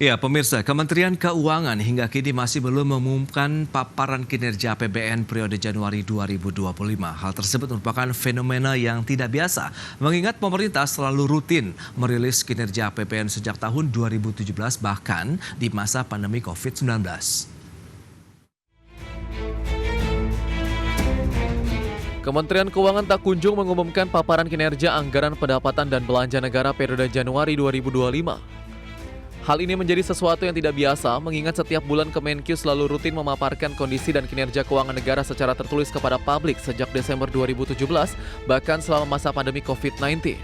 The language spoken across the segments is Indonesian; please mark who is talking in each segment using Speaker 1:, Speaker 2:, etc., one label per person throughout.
Speaker 1: Ya, pemirsa, Kementerian Keuangan hingga kini masih belum mengumumkan paparan kinerja APBN periode Januari 2025. Hal tersebut merupakan fenomena yang tidak biasa, mengingat pemerintah selalu rutin merilis kinerja APBN sejak tahun 2017 bahkan di masa pandemi COVID-19.
Speaker 2: Kementerian Keuangan tak kunjung mengumumkan paparan kinerja anggaran pendapatan dan belanja negara periode Januari 2025. Hal ini menjadi sesuatu yang tidak biasa, mengingat setiap bulan Kemenkyu selalu rutin memaparkan kondisi dan kinerja keuangan negara secara tertulis kepada publik sejak Desember 2017, bahkan selama masa pandemi COVID-19.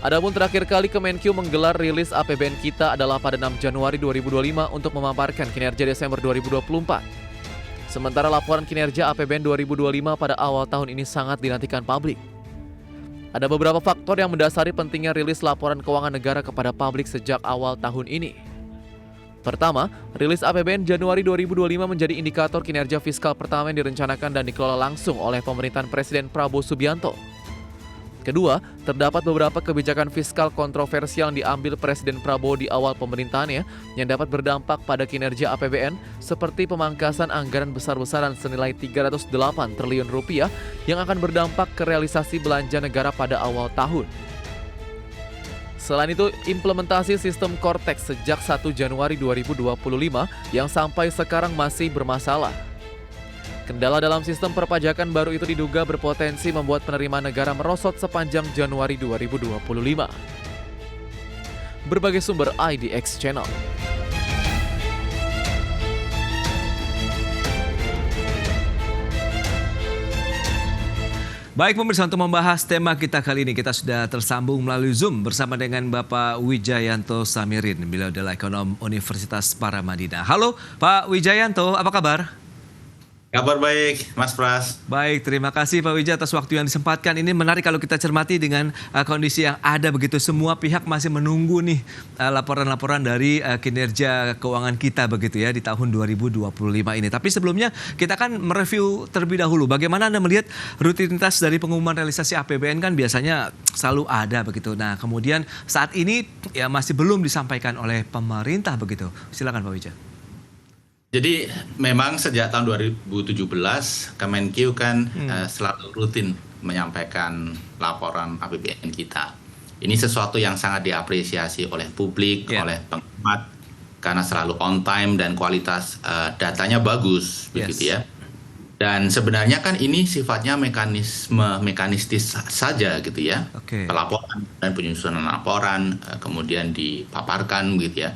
Speaker 2: Adapun terakhir kali Kemenkyu menggelar rilis APBN kita adalah pada 6 Januari 2025 untuk memaparkan kinerja Desember 2024. Sementara laporan kinerja APBN 2025 pada awal tahun ini sangat dinantikan publik. Ada beberapa faktor yang mendasari pentingnya rilis laporan keuangan negara kepada publik sejak awal tahun ini. Pertama, rilis APBN Januari 2025 menjadi indikator kinerja fiskal pertama yang direncanakan dan dikelola langsung oleh pemerintahan Presiden Prabowo Subianto. Kedua, terdapat beberapa kebijakan fiskal kontroversial yang diambil Presiden Prabowo di awal pemerintahannya yang dapat berdampak pada kinerja APBN seperti pemangkasan anggaran besar-besaran senilai 308 triliun rupiah yang akan berdampak ke realisasi belanja negara pada awal tahun. Selain itu, implementasi sistem Cortex sejak 1 Januari 2025 yang sampai sekarang masih bermasalah. Kendala dalam sistem perpajakan baru itu diduga berpotensi membuat penerimaan negara merosot sepanjang Januari 2025. Berbagai sumber IDX Channel.
Speaker 1: Baik pemirsa, untuk membahas tema kita kali ini kita sudah tersambung melalui Zoom bersama dengan Bapak Wijayanto Samirin, beliau adalah ekonom Universitas Paramadina. Halo Pak Wijayanto, apa kabar?
Speaker 3: Kabar baik, Mas Pras.
Speaker 1: Baik, terima kasih Pak Wija atas waktu yang disempatkan. Ini menarik kalau kita cermati dengan kondisi yang ada begitu. Semua pihak masih menunggu nih laporan-laporan dari kinerja keuangan kita begitu ya di tahun 2025 ini. Tapi sebelumnya kita kan mereview terlebih dahulu. Bagaimana Anda melihat rutinitas dari pengumuman realisasi APBN kan biasanya selalu ada begitu. Nah kemudian saat ini ya masih belum disampaikan oleh pemerintah begitu. Silakan Pak Wija.
Speaker 3: Jadi memang sejak tahun 2017 Kemenkyu kan selalu rutin menyampaikan laporan APBN kita. Ini sesuatu yang sangat diapresiasi oleh publik, oleh pengamat, karena selalu on time dan kualitas datanya bagus, begitu ya. Dan sebenarnya kan ini sifatnya mekanistis saja gitu ya. Pelaporan dan penyusunan laporan kemudian dipaparkan gitu ya.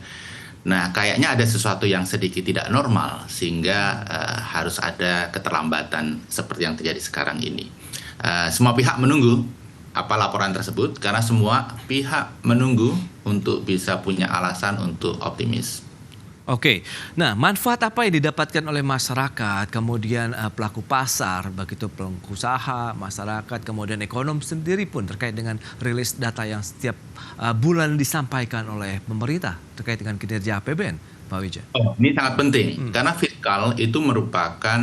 Speaker 3: Nah, kayaknya ada sesuatu yang sedikit tidak normal sehingga harus ada keterlambatan seperti yang terjadi sekarang ini. Semua pihak menunggu apa laporan tersebut karena semua pihak menunggu untuk bisa punya alasan untuk optimis.
Speaker 1: Oke, nah manfaat apa yang didapatkan oleh masyarakat, kemudian pelaku pasar, begitu pelaku usaha, masyarakat, kemudian ekonom sendiri pun terkait dengan rilis data yang setiap bulan disampaikan oleh pemerintah terkait dengan kinerja APBN, Pak Wija?
Speaker 3: Ini sangat penting karena fiskal itu merupakan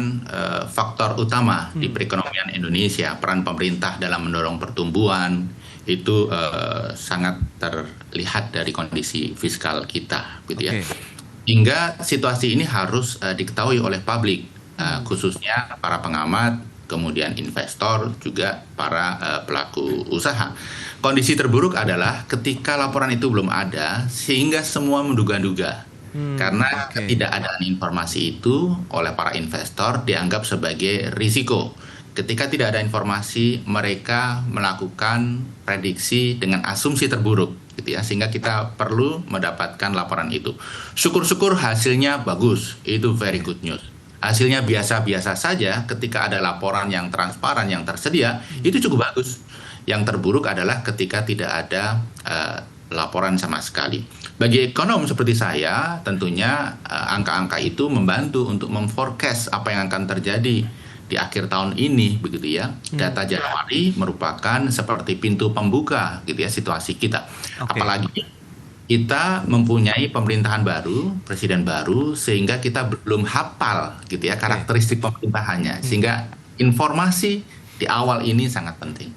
Speaker 3: faktor utama di perekonomian Indonesia. Peran pemerintah dalam mendorong pertumbuhan itu sangat terlihat dari kondisi fiskal kita, gitu ya. Hingga situasi ini harus diketahui oleh publik, khususnya para pengamat, kemudian investor, juga para pelaku usaha. Kondisi terburuk adalah ketika laporan itu belum ada, sehingga semua menduga-duga. Karena ketidakadaan informasi itu oleh para investor dianggap sebagai risiko. Ketika tidak ada informasi, mereka melakukan prediksi dengan asumsi terburuk, gitu ya, sehingga kita perlu mendapatkan laporan itu. Syukur-syukur hasilnya bagus, itu very good news. Hasilnya biasa-biasa saja, ketika ada laporan yang transparan, yang tersedia, itu cukup bagus. Yang terburuk adalah ketika tidak ada laporan sama sekali. Bagi ekonom seperti saya, tentunya angka-angka itu membantu untuk memforecast apa yang akan terjadi di akhir tahun ini, begitu ya. Data Januari merupakan seperti pintu pembuka, gitu ya, situasi kita. Apalagi kita mempunyai pemerintahan baru, presiden baru, sehingga kita belum hafal, gitu ya, karakteristik pemerintahannya. Sehingga informasi di awal ini sangat penting.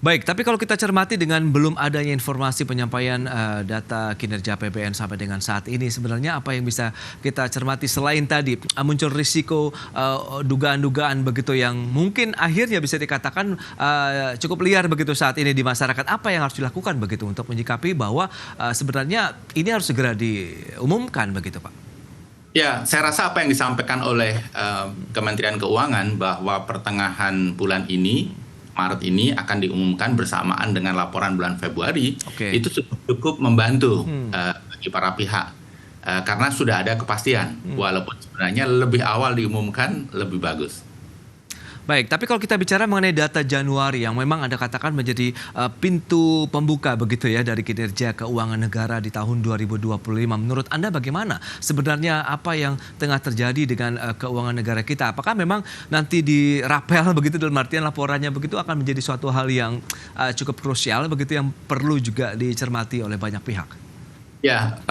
Speaker 1: Baik, tapi kalau kita cermati dengan belum adanya informasi penyampaian data kinerja APBN sampai dengan saat ini, sebenarnya apa yang bisa kita cermati selain tadi muncul risiko dugaan-dugaan begitu yang mungkin akhirnya bisa dikatakan cukup liar begitu saat ini di masyarakat. Apa yang harus dilakukan begitu untuk menyikapi bahwa sebenarnya ini harus segera diumumkan begitu, Pak?
Speaker 3: Ya, saya rasa apa yang disampaikan oleh Kementerian Keuangan bahwa pertengahan bulan ini, Maret ini akan diumumkan bersamaan dengan laporan bulan Februari, itu cukup membantu bagi para pihak. Karena sudah ada kepastian, walaupun sebenarnya lebih awal diumumkan lebih bagus.
Speaker 1: Baik, tapi kalau kita bicara mengenai data Januari yang memang Anda katakan menjadi pintu pembuka begitu ya dari kinerja keuangan negara di tahun 2025. Menurut Anda bagaimana sebenarnya apa yang tengah terjadi dengan keuangan negara kita? Apakah memang nanti dirapel begitu dalam artian laporannya begitu akan menjadi suatu hal yang cukup krusial begitu yang perlu juga dicermati oleh banyak pihak?
Speaker 3: Ya,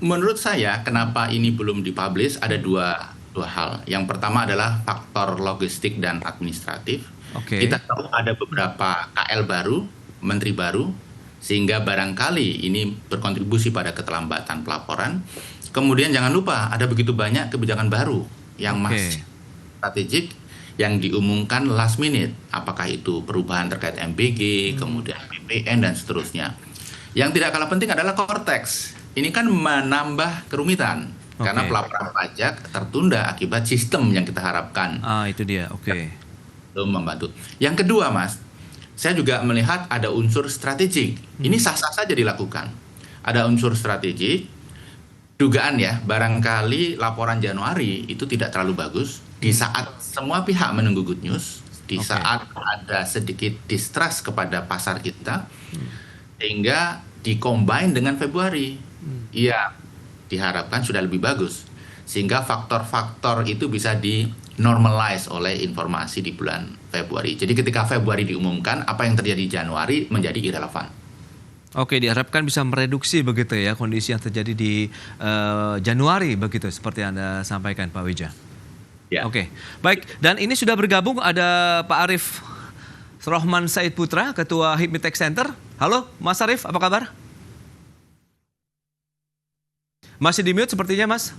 Speaker 3: menurut saya kenapa ini belum dipublish ada dua hal. Yang pertama adalah faktor logistik dan administratif. Kita tahu ada beberapa KL baru, menteri baru, sehingga barangkali ini berkontribusi pada keterlambatan pelaporan. Kemudian jangan lupa ada begitu banyak kebijakan baru yang masih strategik yang diumumkan last minute. Apakah itu perubahan terkait MBG, kemudian PPN dan seterusnya. Yang tidak kalah penting adalah Cortex. Ini kan menambah kerumitan. Karena pelaporan pajak tertunda akibat sistem yang kita harapkan.
Speaker 1: Itu dia,
Speaker 3: Belum membantu. Yang kedua, Mas, saya juga melihat ada unsur strategik. Ini sah-sah saja dilakukan. Ada unsur strategik, dugaan ya, barangkali laporan Januari itu tidak terlalu bagus. Di saat semua pihak menunggu good news, di saat ada sedikit distrust kepada pasar kita, sehingga dikombine dengan Februari. Iya, diharapkan sudah lebih bagus. Sehingga faktor-faktor itu bisa di-normalize oleh informasi di bulan Februari. Jadi ketika Februari diumumkan, apa yang terjadi di Januari menjadi irrelevan.
Speaker 1: Diharapkan bisa mereduksi begitu ya kondisi yang terjadi di Januari begitu seperti Anda sampaikan Pak Wija.
Speaker 3: Ya.
Speaker 1: Baik. Dan ini sudah bergabung ada Pak Arief Rohman Said Putra, Ketua Hipmitech Center. Halo Mas Arief, apa kabar? Masih di mute sepertinya, Mas.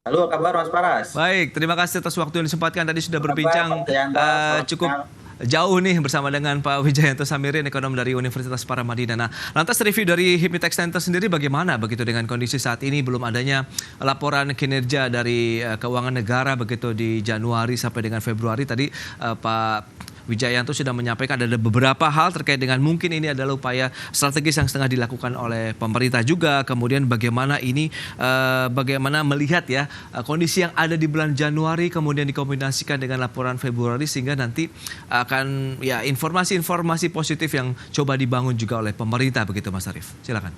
Speaker 4: Halo, kabar Mas Paras?
Speaker 1: Baik, terima kasih atas waktu yang disempatkan. Tadi sudah berbincang cukup jauh nih bersama dengan Pak Wijayanto Samirin, ekonom dari Universitas Paramadina. Nah, lantas review dari Hipmitech Center sendiri bagaimana begitu dengan kondisi saat ini belum adanya laporan kinerja dari keuangan negara begitu di Januari sampai dengan Februari. Tadi Pak Wijayanto sudah menyampaikan ada beberapa hal terkait dengan mungkin ini adalah upaya strategis yang setengah dilakukan oleh pemerintah juga. Kemudian bagaimana ini bagaimana melihat ya kondisi yang ada di bulan Januari kemudian dikombinasikan dengan laporan Februari sehingga nanti akan ya informasi-informasi positif yang coba dibangun juga oleh pemerintah begitu Mas Arief. Silakan.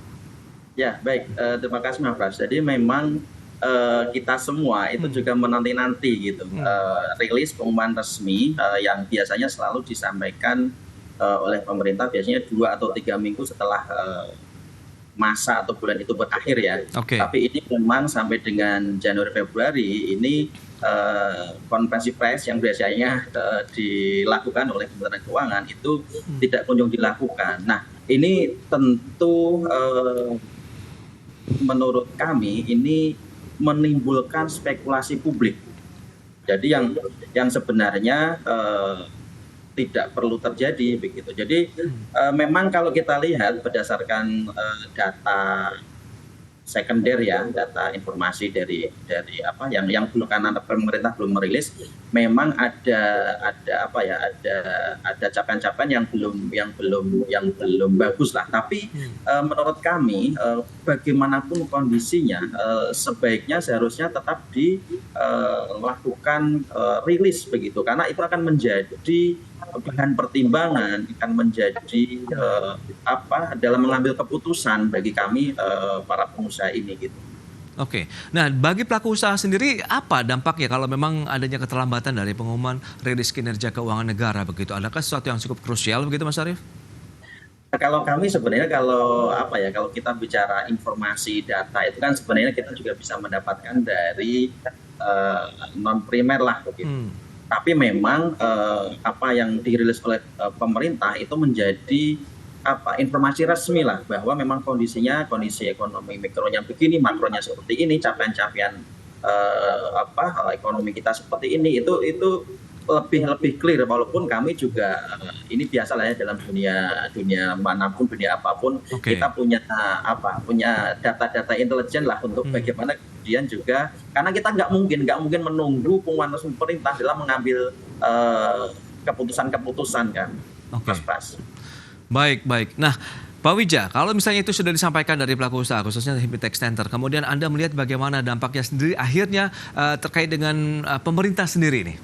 Speaker 4: Ya, baik. Terima kasih Mas Pras. Jadi memang kita semua itu juga menanti-nanti gitu rilis pengumuman resmi yang biasanya selalu disampaikan oleh pemerintah biasanya 2 atau 3 minggu setelah masa atau bulan itu berakhir ya. Tapi ini memang sampai dengan Januari Februari ini konferensi pers yang biasanya dilakukan oleh Kementerian Keuangan itu tidak kunjung dilakukan. Nah, ini tentu menurut kami ini menimbulkan spekulasi publik. Jadi yang sebenarnya tidak perlu terjadi begitu. Jadi memang kalau kita lihat berdasarkan data sekunder ya, data informasi dari apa yang belum karena pemerintah belum merilis, memang ada capaian-capaian yang belum bagus lah. Tapi menurut kami bagaimanapun kondisinya sebaiknya seharusnya tetap dilakukan rilis begitu, karena itu akan menjadi bahan pertimbangan, akan menjadi dalam mengambil keputusan bagi kami para pengusaha ini gitu.
Speaker 1: Nah bagi pelaku usaha sendiri apa dampaknya kalau memang adanya keterlambatan dari pengumuman rilis kinerja keuangan negara begitu? Adakah sesuatu yang cukup krusial begitu Mas Arief?
Speaker 4: Kalau kami sebenarnya kalau kita bicara informasi data itu kan sebenarnya kita juga bisa mendapatkan dari non primer lah begitu. Tapi memang apa yang dirilis oleh pemerintah itu menjadi informasi resmi lah, bahwa memang kondisi ekonomi mikronya begini, makronya seperti ini, capaian-capaian ekonomi kita seperti ini, itu lebih clear, walaupun kami juga ini biasa lah ya, dalam dunia manapun, dunia apapun, kita punya data-data intelijen lah untuk bagaimana kemudian juga, karena kita nggak mungkin menunggu pengumuman resmi pemerintah dalam mengambil keputusan kan, Mas Pras.
Speaker 1: Baik. Nah, Pak Wija, kalau misalnya itu sudah disampaikan dari pelaku usaha, khususnya Hipitex Center, kemudian Anda melihat bagaimana dampaknya sendiri akhirnya terkait dengan pemerintah sendiri nih,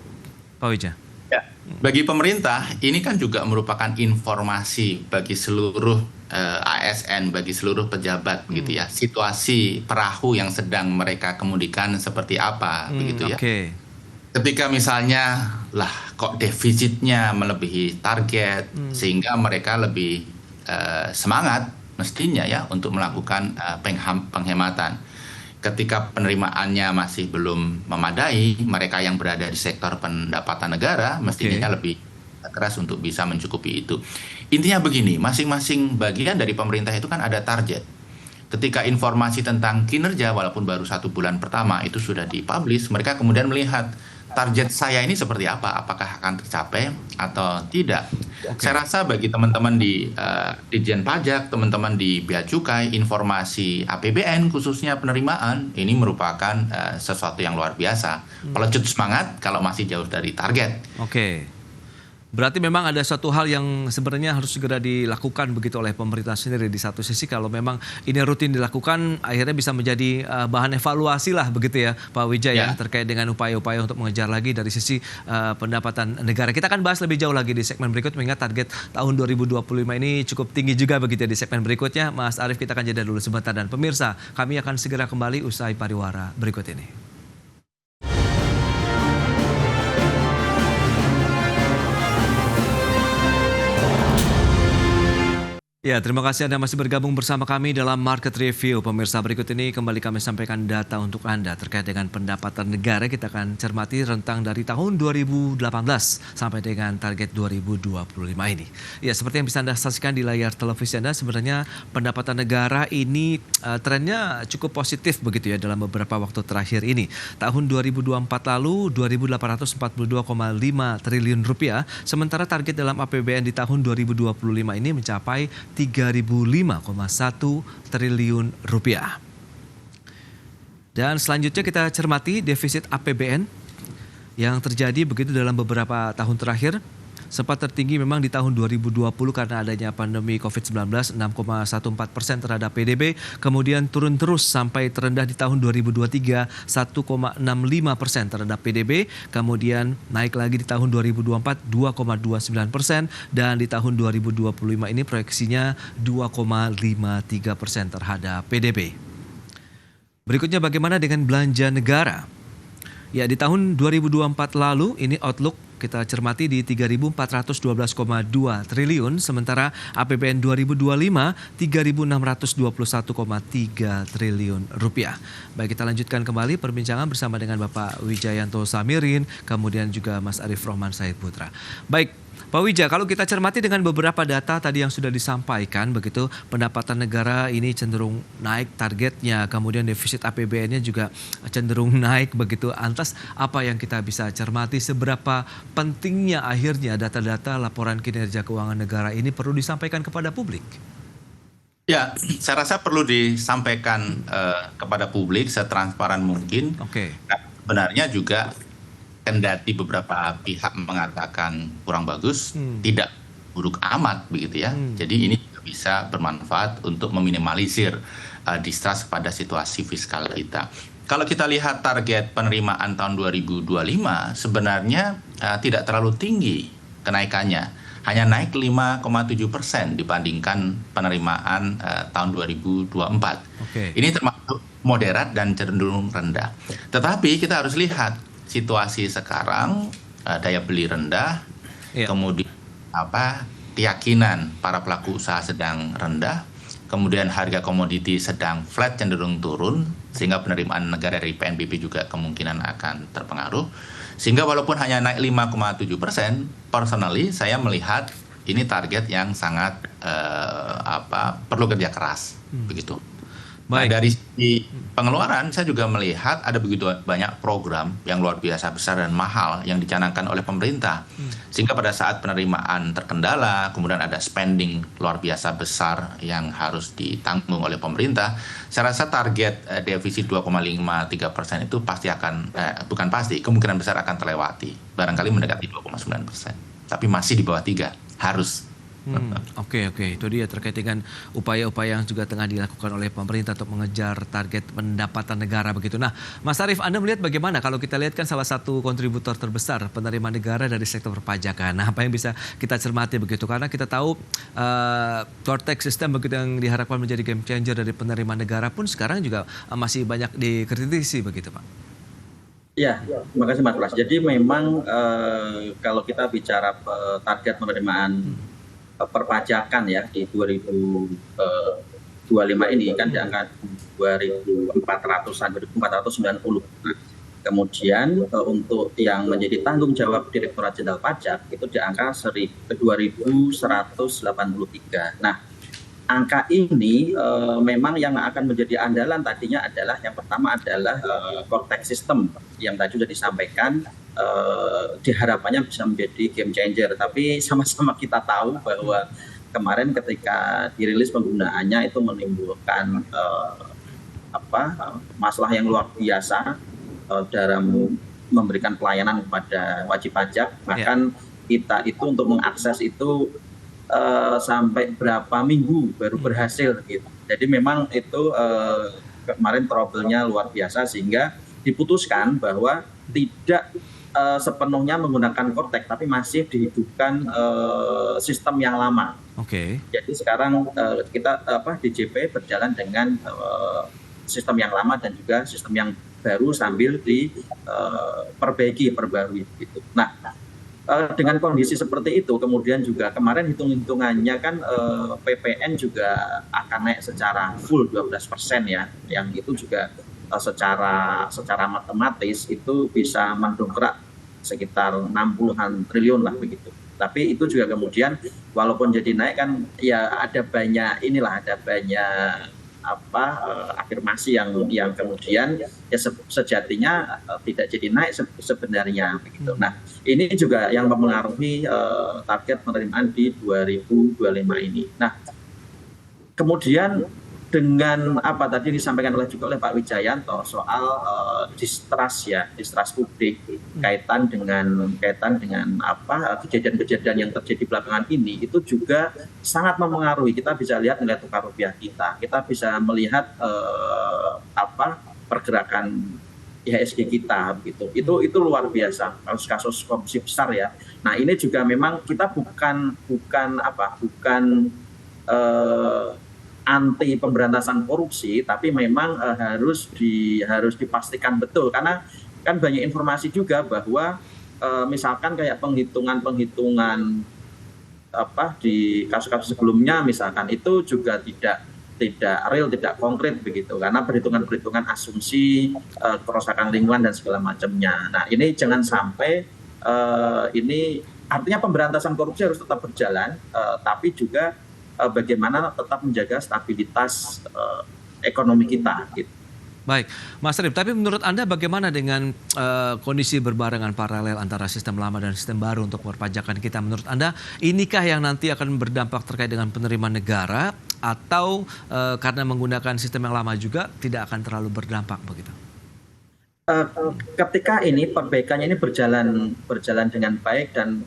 Speaker 1: Pak Wija?
Speaker 3: Ya, bagi pemerintah ini kan juga merupakan informasi bagi seluruh ASN, bagi seluruh pejabat begitu ya. Situasi perahu yang sedang mereka kemudikan seperti apa begitu ya. Ketika misalnya kok defisitnya melebihi target, sehingga mereka lebih semangat mestinya ya untuk melakukan penghematan. Ketika penerimaannya masih belum memadai, mereka yang berada di sektor pendapatan negara mestinya lebih keras untuk bisa mencukupi itu. Intinya begini, masing-masing bagian dari pemerintah itu kan ada target. Ketika informasi tentang kinerja walaupun baru 1 bulan pertama itu sudah dipublish, mereka kemudian melihat target saya ini seperti apa, apakah akan tercapai atau tidak. Saya rasa bagi teman-teman di Ditjen Pajak, teman-teman di Bea Cukai, informasi APBN khususnya penerimaan ini merupakan sesuatu yang luar biasa. Pelecut semangat kalau masih jauh dari target.
Speaker 1: Berarti memang ada suatu hal yang sebenarnya harus segera dilakukan begitu oleh pemerintah sendiri. Di satu sisi kalau memang ini rutin dilakukan, akhirnya bisa menjadi bahan evaluasi lah begitu ya Pak Wijaya, terkait dengan upaya-upaya untuk mengejar lagi dari sisi pendapatan negara. Kita akan bahas lebih jauh lagi di segmen berikut, mengingat target tahun 2025 ini cukup tinggi juga begitu ya di segmen berikutnya. Mas Arief, kita akan jeda dulu sebentar, dan pemirsa, kami akan segera kembali usai pariwara berikut ini. Ya, terima kasih Anda masih bergabung bersama kami dalam Market Review. Pemirsa, berikut ini kembali kami sampaikan data untuk Anda terkait dengan pendapatan negara. Kita akan cermati rentang dari tahun 2018 sampai dengan target 2025 ini. Ya, seperti yang bisa Anda saksikan di layar televisi Anda, sebenarnya pendapatan negara ini trennya cukup positif begitu ya dalam beberapa waktu terakhir ini. Tahun 2024 lalu 2.842,5 triliun rupiah, sementara target dalam APBN di tahun 2025 ini mencapai 3.005,1 triliun rupiah. Dan selanjutnya kita cermati defisit APBN yang terjadi begitu dalam beberapa tahun terakhir. Sempat tertinggi memang di tahun 2020 karena adanya pandemi COVID-19, 6,14% terhadap PDB, kemudian turun terus sampai terendah di tahun 2023, 1,65% terhadap PDB, kemudian naik lagi di tahun 2024, 2,29%, dan di tahun 2025 ini proyeksinya 2,53% terhadap PDB. Berikutnya bagaimana dengan belanja negara? Ya, di tahun 2024 lalu ini outlook kita cermati di 3.412,2 triliun, sementara APBN 2025 3.621,3 triliun rupiah. Baik, kita lanjutkan kembali perbincangan bersama dengan Bapak Wijayanto Samirin, kemudian juga Mas Arief Rohman Said Putra. Baik, Pak Wija, kalau kita cermati dengan beberapa data tadi yang sudah disampaikan begitu, pendapatan negara ini cenderung naik targetnya, kemudian defisit APBN-nya juga cenderung naik begitu. Lantas apa yang kita bisa cermati, seberapa pentingnya akhirnya data-data laporan kinerja keuangan negara ini perlu disampaikan kepada publik?
Speaker 3: Ya, saya rasa perlu disampaikan kepada publik setransparan mungkin. Sebenarnya juga kendati beberapa pihak mengatakan kurang bagus, tidak buruk amat begitu ya. Jadi ini bisa bermanfaat untuk meminimalisir distrust pada situasi fiskal kita. Kalau kita lihat target penerimaan tahun 2025 sebenarnya tidak terlalu tinggi kenaikannya, hanya naik 5,7% dibandingkan penerimaan tahun 2024. Ini termasuk moderat dan cenderung rendah. Tetapi kita harus lihat situasi sekarang, daya beli rendah, kemudian keyakinan para pelaku usaha sedang rendah, kemudian harga komoditi sedang flat cenderung turun, sehingga penerimaan negara dari PNBP juga kemungkinan akan terpengaruh. Sehingga walaupun hanya naik 5,7%, personally saya melihat ini target yang sangat perlu kerja keras, begitu. Nah, dari sisi pengeluaran, saya juga melihat ada begitu banyak program yang luar biasa besar dan mahal yang dicanangkan oleh pemerintah. Sehingga pada saat penerimaan terkendala, kemudian ada spending luar biasa besar yang harus ditanggung oleh pemerintah, saya rasa target defisit 2,53% itu pasti akan, bukan pasti, kemungkinan besar akan terlewati. Barangkali mendekati 2,9%. Tapi masih di bawah 3, harus.
Speaker 1: Oke, itu dia terkait dengan upaya-upaya yang juga tengah dilakukan oleh pemerintah untuk mengejar target pendapatan negara begitu. Nah, Mas Arief, Anda melihat bagaimana kalau kita lihat kan salah satu kontributor terbesar penerimaan negara dari sektor perpajakan. Nah, apa yang bisa kita cermati begitu? Karena kita tahu core tax system begitu yang diharapkan menjadi game changer dari penerimaan negara pun sekarang juga masih banyak dikritisi begitu, Pak.
Speaker 4: Ya, terima kasih Mas Pras. Jadi memang kalau kita bicara target penerimaan perpajakan ya di 2025 ini kan di angka 2.490. Kemudian untuk yang menjadi tanggung jawab Direktorat Jenderal Pajak itu di angka 2.183. Nah, angka ini memang yang akan menjadi andalan tadinya adalah yang pertama adalah core tax system yang tadi sudah disampaikan. Diharapkannya bisa menjadi game changer, tapi sama-sama kita tahu bahwa kemarin ketika dirilis penggunaannya itu menimbulkan masalah yang luar biasa dalam memberikan pelayanan kepada wajib pajak. Bahkan kita itu untuk mengakses itu sampai berapa minggu baru berhasil gitu. Jadi memang itu kemarin trouble-nya luar biasa sehingga diputuskan bahwa tidak sepenuhnya menggunakan core tax, tapi masih dihidupkan sistem yang lama.
Speaker 1: Oke.
Speaker 4: Jadi sekarang kita DJP berjalan dengan sistem yang lama dan juga sistem yang baru sambil perbarui gitu. Nah, dengan kondisi seperti itu, kemudian juga kemarin hitung-hitungannya kan PPN juga akan naik secara full 12% ya, yang itu juga secara matematis itu bisa mendongkrak sekitar 60-an triliun lah begitu. Tapi itu juga kemudian walaupun jadi naik kan ya ada banyak afirmasi yang kemudian ya sejatinya tidak jadi naik sebenarnya begitu. Nah, ini juga yang mempengaruhi target penerimaan di 2025 ini. Nah, kemudian dengan apa tadi disampaikan juga oleh Pak Wijayanto soal distrust publik kaitan dengan kejadian-kejadian yang terjadi belakangan ini itu juga sangat mempengaruhi. Kita bisa lihat nilai tukar rupiah kita bisa melihat pergerakan IHSG kita begitu. Itu luar biasa kasus korupsi besar ya. Nah, ini juga memang kita bukan anti pemberantasan korupsi, tapi memang harus dipastikan betul karena kan banyak informasi juga bahwa misalkan kayak penghitungan di kasus-kasus sebelumnya misalkan itu juga tidak real, tidak konkret begitu karena perhitungan asumsi kerusakan lingkungan dan segala macamnya. Nah, ini jangan sampai ini artinya pemberantasan korupsi harus tetap berjalan, tapi juga bagaimana tetap menjaga stabilitas ekonomi kita gitu.
Speaker 1: Baik, Mas Arief, tapi menurut Anda bagaimana dengan kondisi berbarengan paralel antara sistem lama dan sistem baru untuk perpajakan kita? Menurut Anda, inikah yang nanti akan berdampak terkait dengan penerimaan negara atau karena menggunakan sistem yang lama juga tidak akan terlalu berdampak begitu?
Speaker 4: Ketika ini perbaikannya ini berjalan dengan baik dan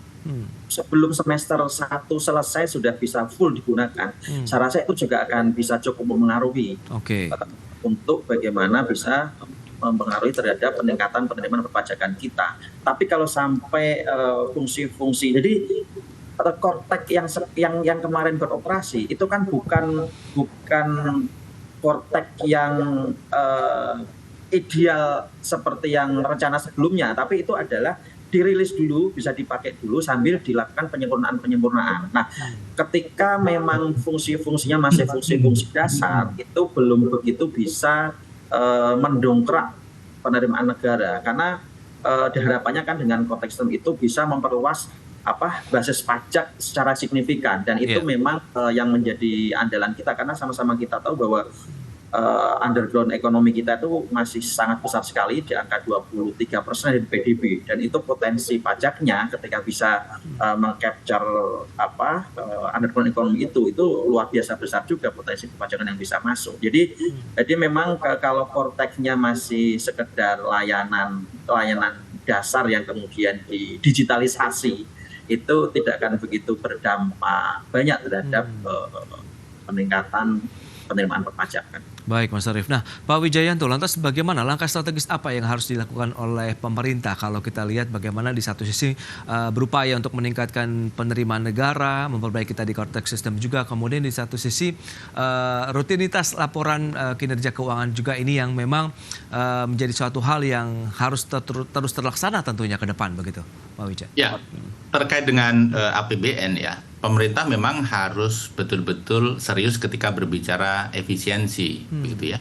Speaker 4: sebelum semester 1 selesai sudah bisa full digunakan, saya rasa itu juga akan bisa cukup mempengaruhi untuk bagaimana bisa mempengaruhi terhadap peningkatan penerimaan perpajakan kita. Tapi kalau sampai fungsi-fungsi, jadi core tax yang kemarin beroperasi itu kan bukan core tax yang ideal seperti yang rencana sebelumnya, tapi itu adalah dirilis dulu, bisa dipakai dulu sambil dilakukan penyempurnaan. Nah, ketika memang fungsi-fungsinya masih fungsi-fungsi dasar, itu belum begitu bisa mendongkrak penerimaan negara, karena harapannya kan dengan konteks itu bisa memperluas basis pajak secara signifikan, dan itu memang yang menjadi andalan kita, karena sama-sama kita tahu bahwa underground ekonomi kita itu masih sangat besar sekali, di angka 23% dari PDB, dan itu potensi pajaknya ketika bisa mengcapture underground ekonomi itu luar biasa besar juga potensi perpajakan yang bisa masuk. Jadi memang kalau korteksnya masih sekedar layanan dasar yang kemudian didigitalisasi, itu tidak akan begitu berdampak banyak terhadap peningkatan penerimaan perpajakan.
Speaker 1: Baik, Mas Arief. Nah, Pak Wijayanto, lantas bagaimana langkah strategis apa yang harus dilakukan oleh pemerintah kalau kita lihat bagaimana di satu sisi berupaya untuk meningkatkan penerimaan negara, memperbaiki tadi konteks sistem juga, kemudian di satu sisi rutinitas laporan kinerja keuangan juga ini yang memang menjadi suatu hal yang harus terus terlaksana tentunya ke depan, begitu, Pak Wijaya?
Speaker 3: Ya, terkait dengan APBN ya, pemerintah memang harus betul-betul serius ketika berbicara efisiensi, begitu ya.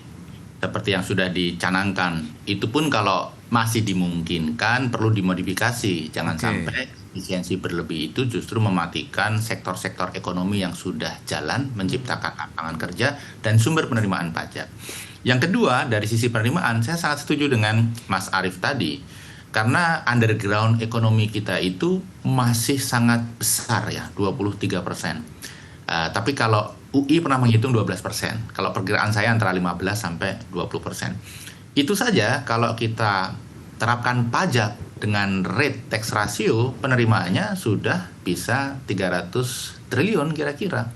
Speaker 3: Seperti yang sudah dicanangkan. Itu pun kalau masih dimungkinkan perlu dimodifikasi. Jangan sampai efisiensi berlebih itu justru mematikan sektor-sektor ekonomi yang sudah jalan, menciptakan lapangan kerja dan sumber penerimaan pajak. Yang kedua, dari sisi penerimaan, saya sangat setuju dengan Mas Arief tadi. Karena underground ekonomi kita itu masih sangat besar ya, 23%. Tapi kalau UI pernah menghitung 12%. Kalau perkiraan saya antara 15 sampai 20%. Itu saja kalau kita terapkan pajak dengan rate tax ratio, penerimaannya sudah bisa 300 triliun kira-kira.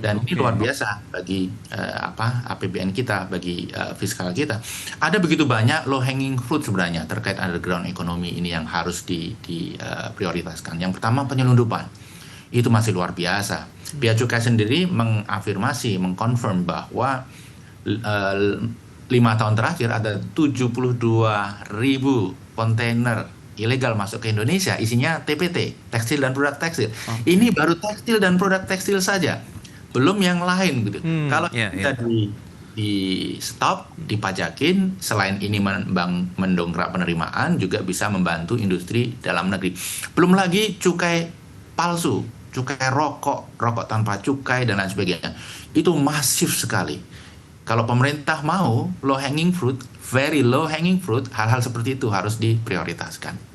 Speaker 3: Dan ini luar biasa bagi APBN kita, bagi fiskal kita. Ada begitu banyak low hanging fruit sebenarnya terkait underground ekonomi ini yang harus diprioritaskan. Yang pertama, penyelundupan. Itu masih luar biasa. Bea Cukai sendiri mengafirmasi, mengkonfirm bahwa 5 tahun terakhir ada 72.000 kontainer ilegal masuk ke Indonesia, isinya TPT, tekstil dan produk tekstil. Ini baru tekstil dan produk tekstil saja, belum yang lain gitu. Kalau kita di stop, dipajakin, selain ini mendongkrak penerimaan, juga bisa membantu industri dalam negeri. Belum lagi cukai palsu, cukai rokok tanpa cukai dan lain sebagainya. Itu masif sekali. Kalau pemerintah mau low hanging fruit, very low hanging fruit, hal-hal seperti itu harus diprioritaskan.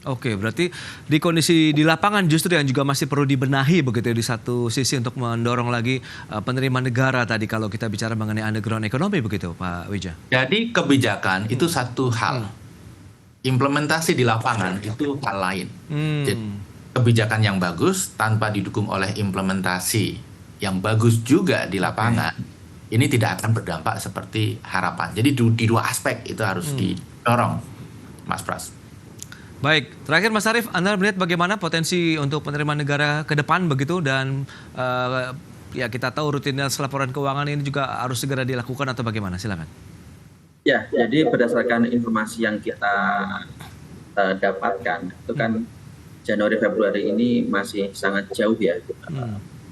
Speaker 1: Oke, berarti di kondisi di lapangan justru yang juga masih perlu dibenahi begitu ya, di satu sisi untuk mendorong lagi penerimaan negara tadi kalau kita bicara mengenai underground ekonomi, begitu Pak Wija.
Speaker 3: Jadi kebijakan itu satu hal, implementasi di lapangan itu hal lain. Jadi, kebijakan yang bagus tanpa didukung oleh implementasi yang bagus juga di lapangan, ini tidak akan berdampak seperti harapan. Jadi di dua aspek itu harus didorong, Mas Pras.
Speaker 1: Baik, terakhir Mas Arief, Anda melihat bagaimana potensi untuk penerimaan negara ke depan begitu, dan ya kita tahu rutinitas laporan keuangan ini juga harus segera dilakukan atau bagaimana? Silakan.
Speaker 4: Ya, jadi berdasarkan informasi yang kita dapatkan, itu kan Januari Februari ini masih sangat jauh ya.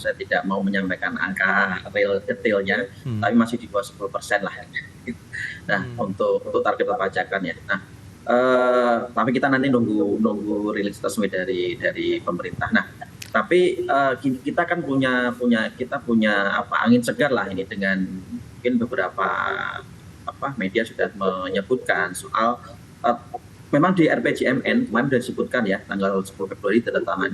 Speaker 4: Saya tidak mau menyampaikan angka real detailnya, tapi masih di bawah 10% lah. Nah, untuk target perpajakan ya. Nah, tapi kita nanti nunggu rilis resmi dari pemerintah. Nah, tapi kita kan punya angin segar lah ini, dengan mungkin beberapa media sudah menyebutkan soal memang di RPJMN kemarin sudah disebutkan ya, tanggal 10 Februari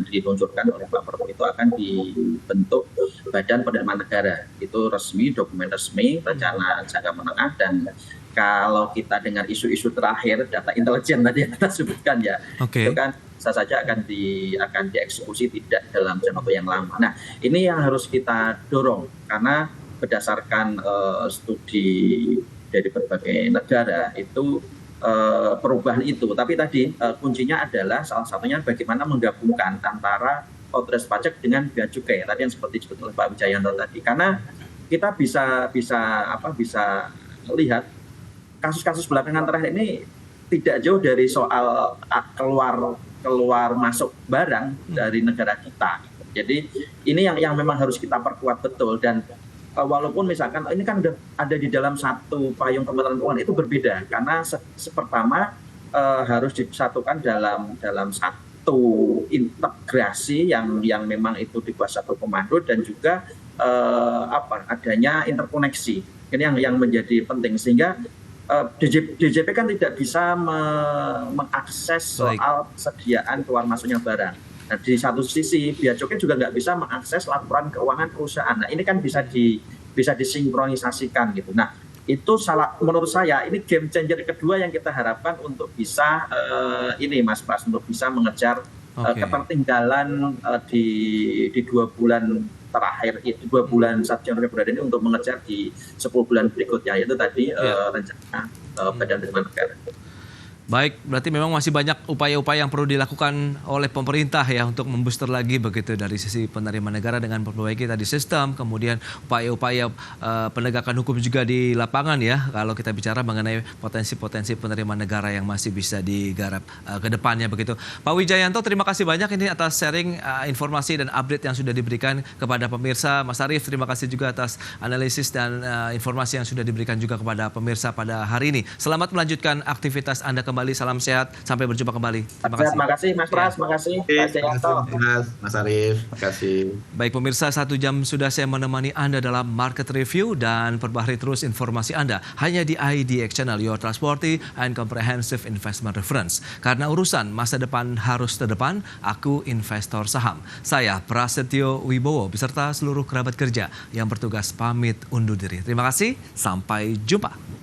Speaker 4: diluncurkan oleh Pak Prabowo, itu akan dibentuk Badan Penerimaan Negara. Itu resmi, dokumen resmi, rencana jangka menengah, dan kalau kita dengar isu-isu terakhir, data intelijen tadi yang kita sebutkan ya, itu kan bisa saja akan dieksekusi tidak dalam jangka waktu yang lama. Nah, ini yang harus kita dorong, karena berdasarkan studi dari berbagai negara itu perubahan itu. Tapi tadi kuncinya adalah salah satunya bagaimana menggabungkan antara otoritas pajak dengan bea cukai. Tadi yang seperti disebut oleh Pak Wijayanto tadi. Karena kita bisa lihat kasus-kasus belakangan terakhir ini tidak jauh dari soal keluar keluar masuk barang dari negara kita. Jadi ini yang memang harus kita perkuat betul, dan walaupun misalkan ini kan ada di dalam satu payung Kementerian Keuangan, itu berbeda karena pertama harus disatukan dalam satu integrasi yang memang itu di bawah satu komando, dan juga adanya interkoneksi. Ini yang menjadi penting, sehingga DJP kan tidak bisa mengakses soal persediaan keluar masuknya barang. Nah, di satu sisi Bea Cukai juga nggak bisa mengakses laporan keuangan perusahaan. Nah, ini kan bisa disinkronisasikan gitu. Nah, itu menurut saya ini game changer kedua yang kita harapkan untuk bisa ini Mas Pras, untuk bisa mengejar ketertinggalan di 2 bulan terakhir, itu 2 bulan saat Januari Februari ini, untuk mengejar di 10 bulan berikutnya, yaitu tadi rencana Badan Penerimaan Negara.
Speaker 1: Baik, berarti memang masih banyak upaya-upaya yang perlu dilakukan oleh pemerintah ya untuk membooster lagi begitu dari sisi penerimaan negara dengan memperbaiki tadi sistem, kemudian upaya-upaya penegakan hukum juga di lapangan ya, kalau kita bicara mengenai potensi-potensi penerimaan negara yang masih bisa digarap ke depannya begitu. Pak Wijayanto, terima kasih banyak ini atas sharing informasi dan update yang sudah diberikan kepada pemirsa. Mas Arief, terima kasih juga atas analisis dan informasi yang sudah diberikan juga kepada pemirsa pada hari ini. Selamat melanjutkan aktivitas Anda kembali. Salam sehat, sampai berjumpa kembali.
Speaker 4: Terima kasih Mas Pras, terima kasih Pak Jayanto.
Speaker 3: Mas Arief, terima kasih.
Speaker 1: Baik pemirsa, 1 jam sudah saya menemani Anda dalam Market Review, dan perbaharui terus informasi Anda hanya di IDX Channel, Your Trustworthy and Comprehensive Investment Reference. Karena urusan masa depan harus terdepan, aku investor saham. Saya Prasetyo Wibowo beserta seluruh kerabat kerja yang bertugas pamit undur diri. Terima kasih, sampai jumpa.